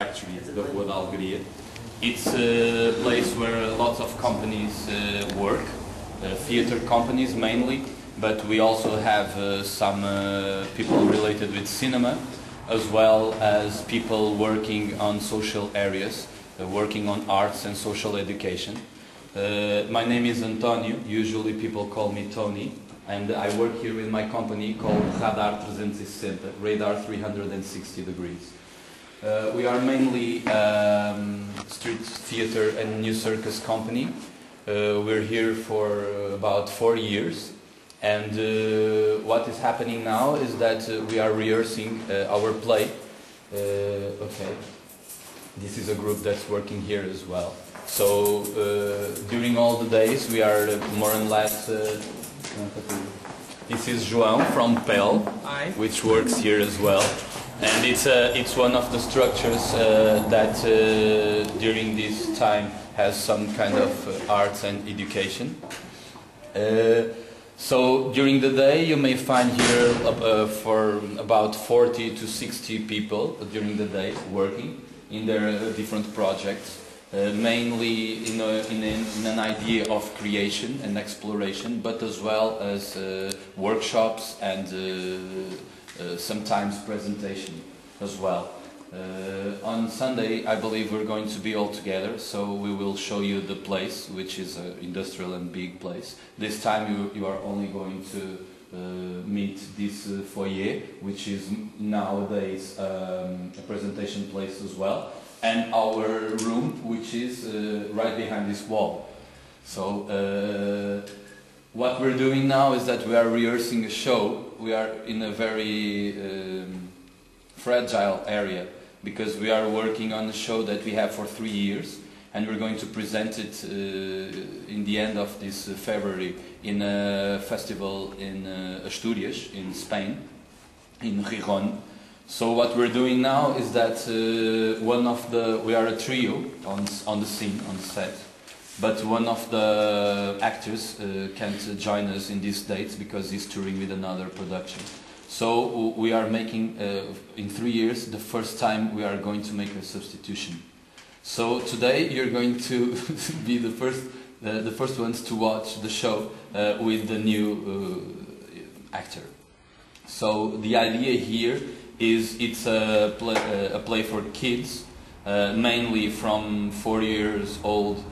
Factory da Rua da Alegria. It's a place where lots of companies work, theatre companies mainly, but we also have some people related with cinema, as well as people working on social areas, working on arts and social education. My name is António, usually people call me Tony, and I work here with my company called Radar 360, Radar 360 degrees. We are mainly street theatre and new circus company. We're here for about 4 years, and what is happening now is that we are rehearsing our play. Okay, this is a group that's working here as well. So during all the days we are more or less. This is João from PEL, which works here as well. And it's one of the structures that during this time has some kind of arts and education. So during the day you may find here for about 40 to 60 people during the day working in their different projects, mainly in an idea of creation and exploration, but as well as workshops and sometimes presentation as well. On Sunday, I believe we're going to be all together, so we will show you the place, which is an industrial and big place. This time you are only going to meet this foyer, which is nowadays a presentation place as well, and our room, which is right behind this wall. So what we're doing now is that we are rehearsing a show. We are in a very fragile area because we are working on a show that we have for 3 years, and we're going to present it in the end of this February in a festival in Asturias, in Spain, in Gijón. So what we're doing now is that we are a trio on the scene, on the set. But one of the actors can't join us in these dates because he's touring with another production. So we are making, in 3 years, the first time we are going to make a substitution. So today you're going to be the first ones to watch the show with the new actor. So the idea here is it's a play for kids, mainly from 4 years old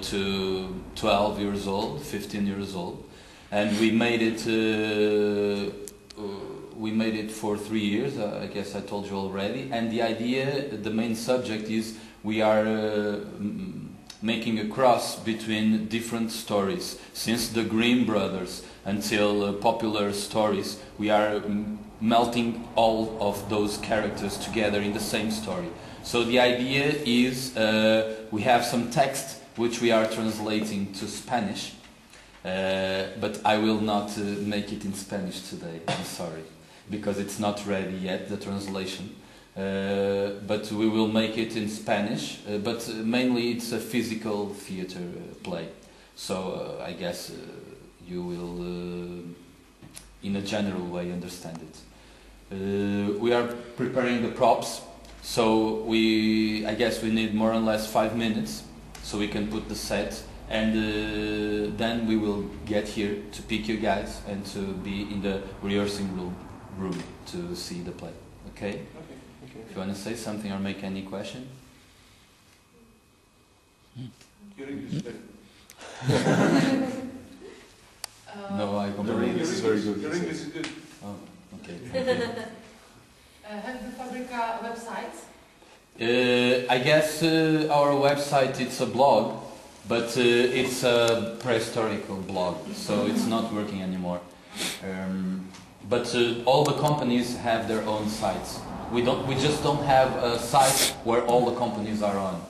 to 12 years old, 15 years old, and we made it for 3 years. I guess I told you already. And the idea, the main subject is we are making a cross between different stories. Since the Grimm brothers until popular stories, we are melting all of those characters together in the same story. So the idea is we have some text which we are translating to Spanish, but I will not make it in Spanish today, I'm sorry, because it's not ready yet, the translation. But we will make it in Spanish, but mainly it's a physical theater play. So I guess you will, in a general way, understand it. We are preparing the props, so I guess we need more or less 5 minutes. So we can put the set, and then we will get here to pick you guys and to be in the rehearsing room to see the play. Okay? Okay. If you want to say something or make any question? Your English is very no, I comprehend. This is very good. Your English is good. Oh, okay. Have the Fabrica website? I guess our website, it's a blog, but it's a prehistorical blog, so it's not working anymore. But all the companies have their own sites. We just don't have a site where all the companies are on.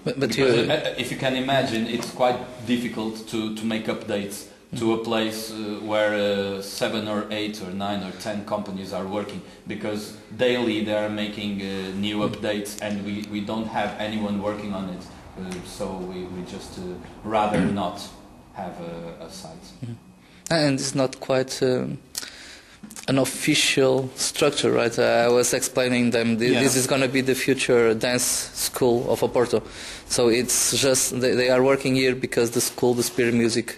But if you can imagine, it's quite difficult to make updates to a place where 7 or 8 or 9 or 10 companies are working, because daily they are making new updates, and we don't have anyone working on it, so we just rather not have a site. And it's not quite an official structure, right? I was explaining them this is going to be the future dance school of Porto. So it's just they are working here because the school, the Spirit Music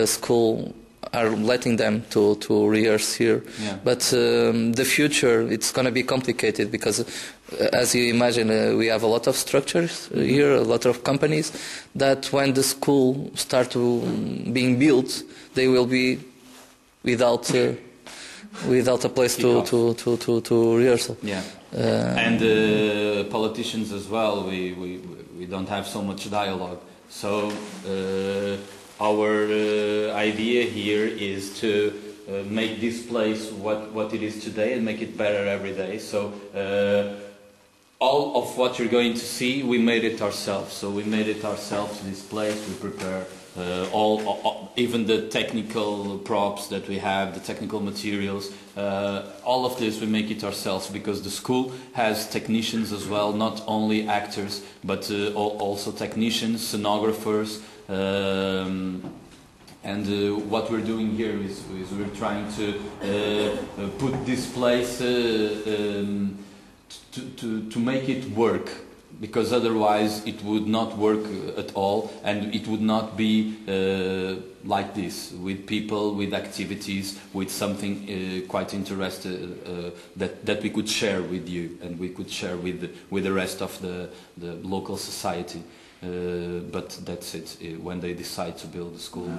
school, are letting them to rehearse here. Yeah. But the future, it's going to be complicated because, as you imagine, we have a lot of structures here, a lot of companies, that when the school start to being built, they will be without a place to rehearsal. Yeah. And politicians as well, we don't have so much dialogue. So our idea here is to make this place what it is today and make it better every day. So all of what you're going to see, we made it ourselves. So we made it ourselves, this place. We prepare even the technical props that we have, the technical materials. All of this we make it ourselves because the school has technicians as well, not only actors, but also technicians, scenographers. And what we're doing here is we're trying to put this place to make it work, because otherwise it would not work at all, and it would not be like this, with people, with activities, with something quite interesting that we could share with you and we could share with the rest of the local society. But that's it, when they decide to build a school.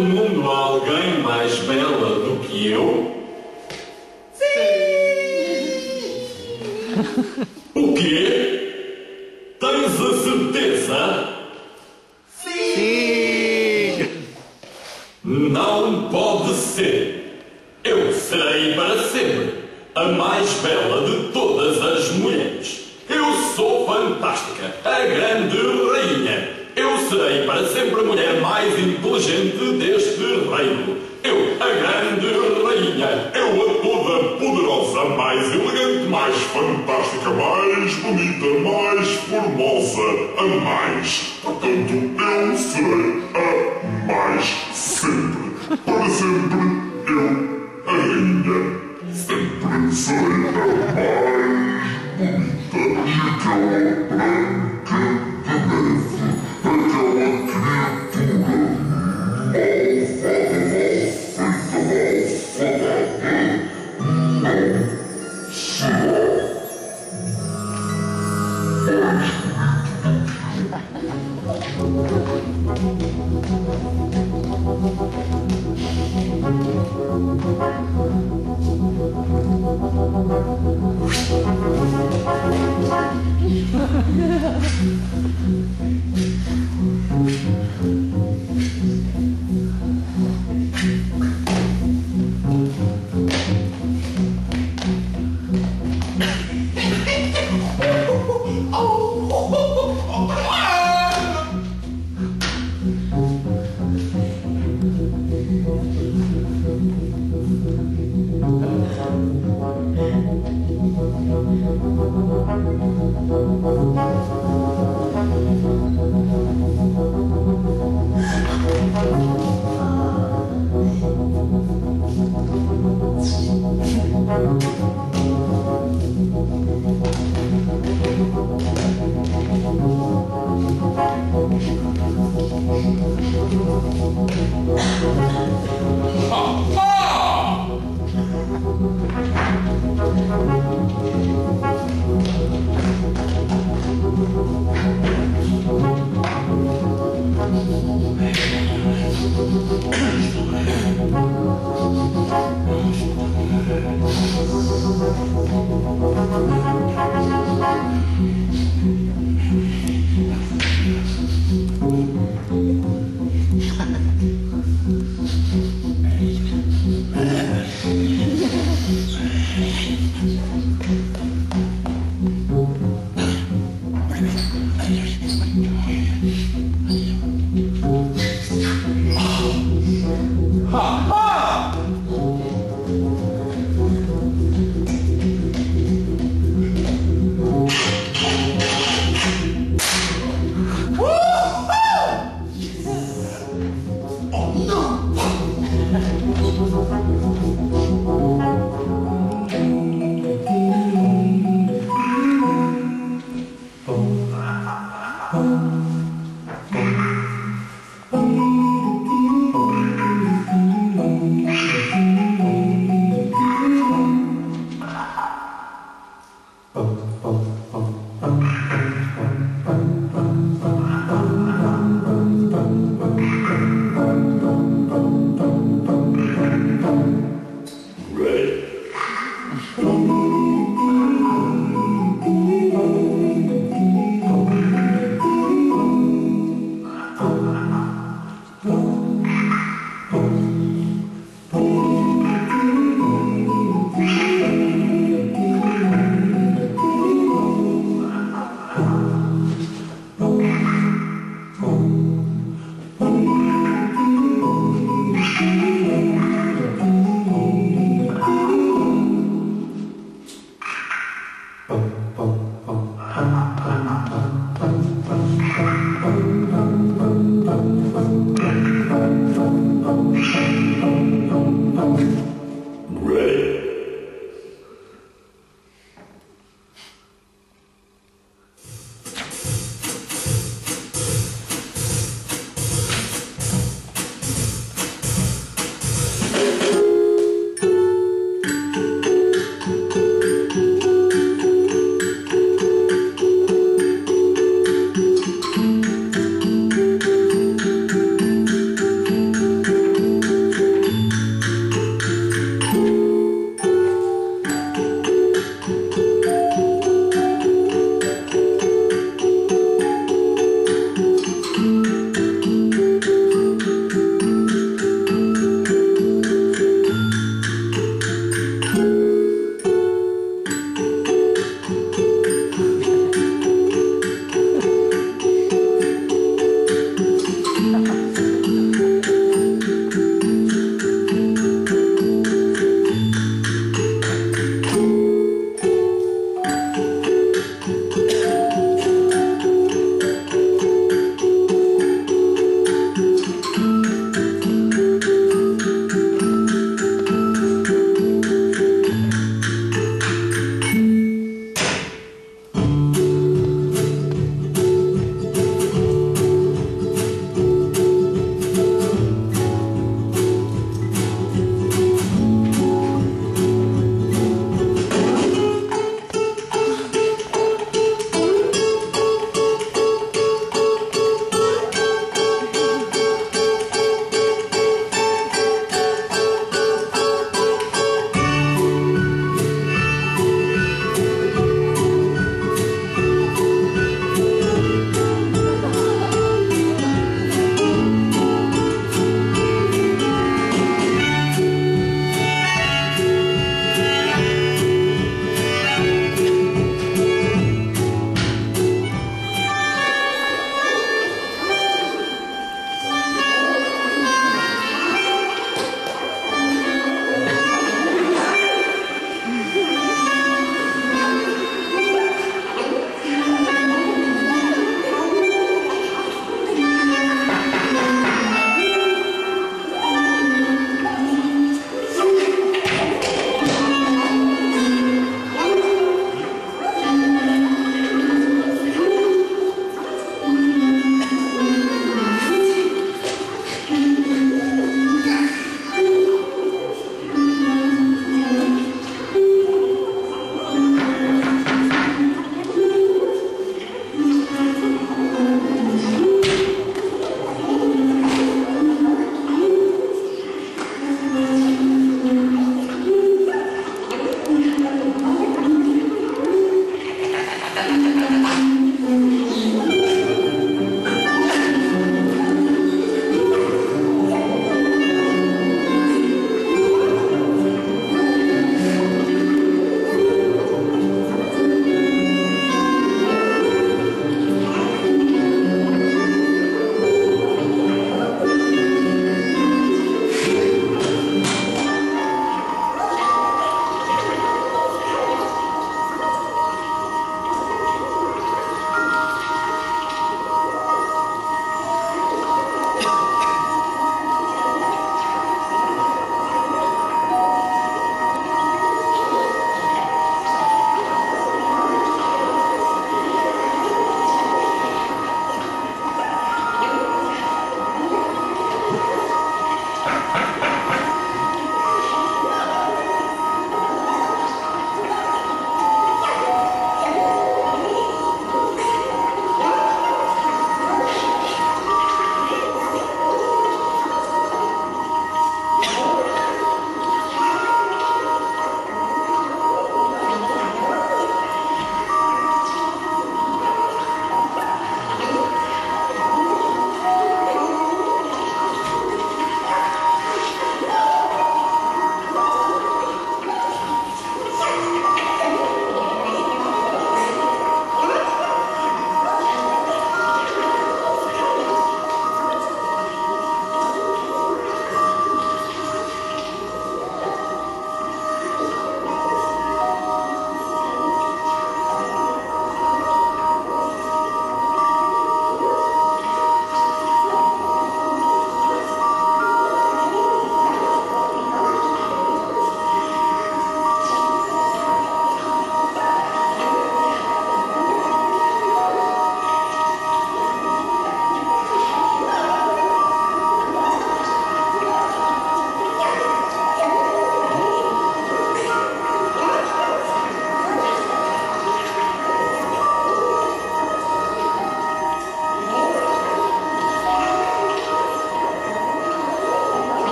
no mundo há alguém mais bela do que eu? O quê? Tens a certeza? Sim! Não pode ser. Eu serei para sempre a mais bela de todas as mulheres. Eu sou fantástica, a grande rainha. Eu serei para sempre a mulher mais inteligente deste reino. Eu, a grande rainha. Eu, a toda poderosa, mais elegante, mais fantástica, mais bonita, mais formosa, a mais. Portanto, eu serei a mais sempre. Para sempre, eu, a rainha. Sempre serei a mais bonita e aquela branca de neve. Aquela criatura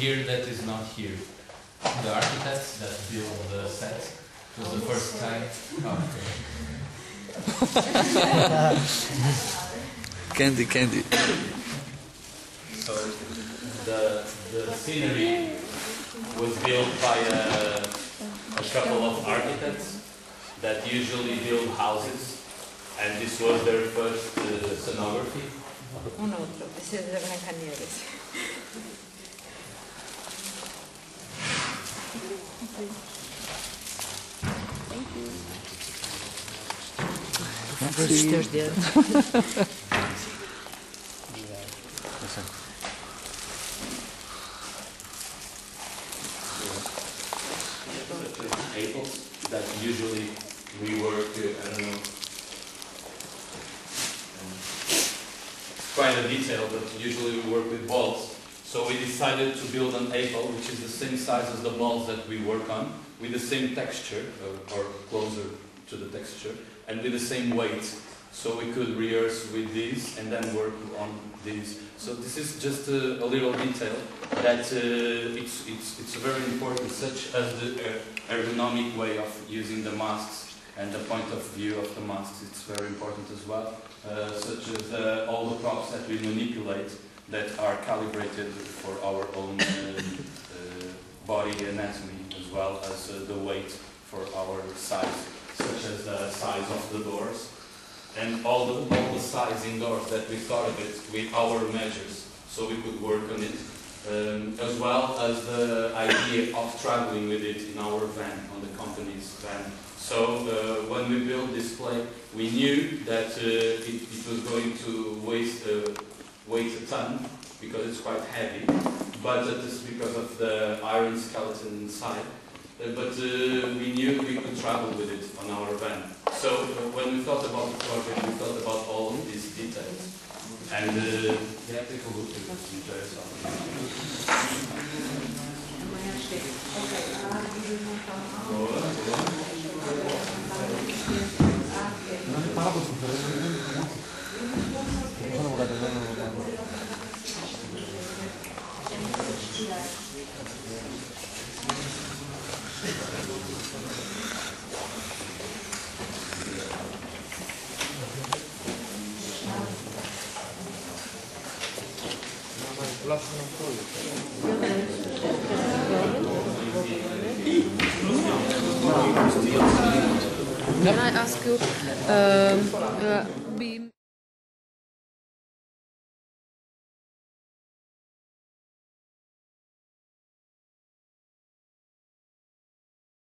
here that is not here? The architects that built the set. It was the first time. Candy, candy. So the scenery was built by a couple of architects that usually build houses, and this was their first scenography. Un otro, ese es de Blancanieves. Os teus dedos. Tables that usually we work, I don't know, quite a detail, but usually we work with balls. So we decided to build an apple, which is the same size as the balls that we work on, with the same texture, or closer to the texture, and with the same weight. So we could rehearse with these and then work on these. So this is just a little detail that it's very important, such as the ergonomic way of using the masks and the point of view of the masks. It's very important as well, such as all the props that we manipulate that are calibrated for our own body anatomy, as well as the weight for our size, such as the size of the doors. And all the size indoors that we thought of it with our measures, so we could work on it, as well as the idea of traveling with it in our van, on the company's van. So when we built this play, we knew that it was going to weigh a ton, because it's quite heavy, but it's because of the iron skeleton inside. But we knew we could travel with it on our van. So when we thought about the project, we thought about all of these details. And yeah, take a look at it. Enjoy yourself. Can I ask you,